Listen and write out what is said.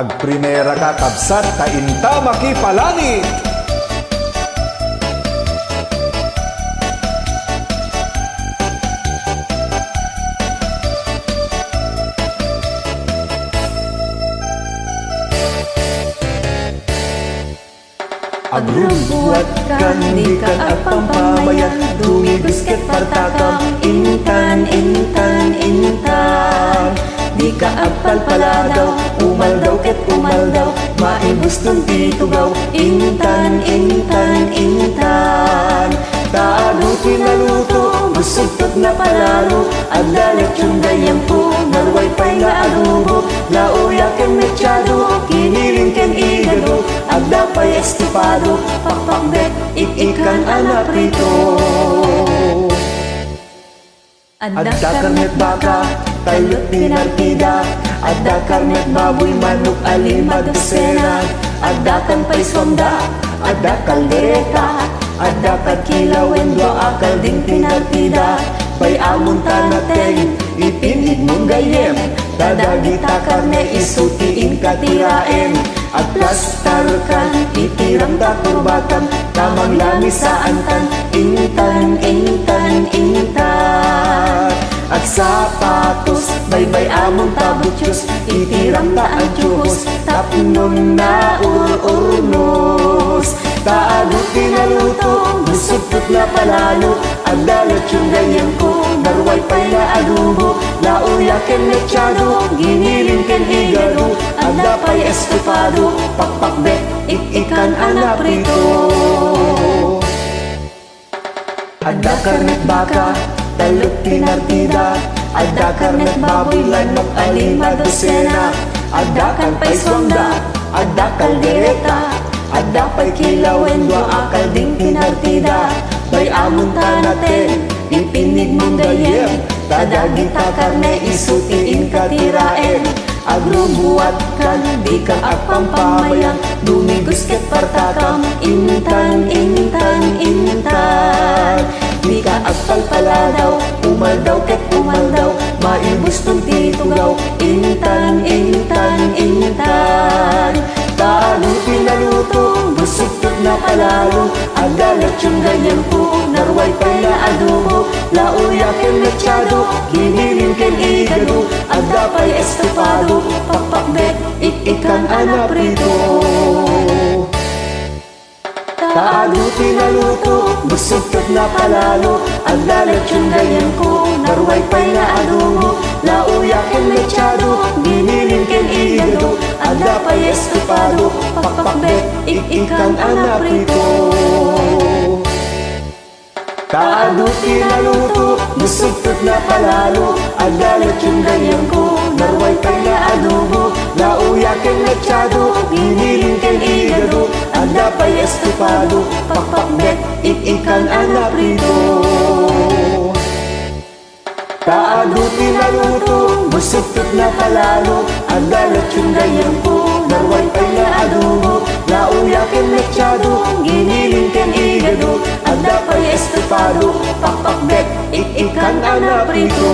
Agprimera ka kabsat ta inta makipalangit. Agrubuat kan di ka agpampamayan, dumigos ket partakam, intan, intan, intan. Di ka agpalpaladaw, umaldaw ket umaldaw, maibus dun titugaw, intan, intan, intan. Taado pinaluto, busugtot na palalo, adalit yung gayang po, narway pa'y nga adubo, lauya ken mechado, kiniling ken igado, agda pa'y estipado, pakpakbet, ikan anaprito. Adda karnet baka, talot pinartida, adda karnet baboy manok alima dosena, adda kan pa'y sonda, adda kaldereta, adda kadkilaw endwa akal ding pinartida, pa'y amon tanateng, ipinhid mong gayem, tadagita karne isutiin katiraen, at plastar kan, itiram da kurbatan, tamang lamis sa antan, intan, intan, intan. At sapatos, baybay among tabutyos, itiram ta ang tiyuhos, tapnon na urnos. Taadot pinaluto, busugtot na palalo, agdalat yung ganyan ko, narway pa'y na adubo, lauya ken mechado, giniling ken higado, agda pa'y estofado, pakpakbet, ikan anaprito. Adda karnet baka, talot pinartida, adda karnet baboy lanok alima dosena, adda kan pa'y swangda, adda kaldereta, adda pa'y kilaw endwa akal ding pinartida, bay amon tanaten, ipinig mong gayem, tadagita karne isutiin katiraen, agrubuat kan di ka agpampamayang, dumigos ket partakam, intan, intan, intan. Di ka agpalpaladaw, umaldaw ket umaldaw, maibus tong titugaw, intan, intan, intan. Taalo pinaluto, busugtot na palalo, adalat yung ganyan po, narway pa'y na adubo, lauya ken mechado, kiniling ken igado, agda pa'y estofado, pakpakbet, ikan anaprito. Taado pinaluto, busugtot na palalo, adalat yung ganyan ko, narway pa'y na adubo, lauya ken mechado, giniling ken igado, agda pa'y estofado, pakpakbet, ikan anaprito. Taado pinaluto, busugtot na palalo, adalat yung ganyan ko, narway pa'y na adubo, lauya ken mechado, giniling ken igado, agda pa'y estofado, pakpakbet, ikan anaprito. Taado pinaluto, busugtot na palalo, adalat yung ganyan ko, narway pa'y na adubo, lauya ken mechado, giniling ken igado, agda pa'y estofado, pakpakbet, ikan anaprito.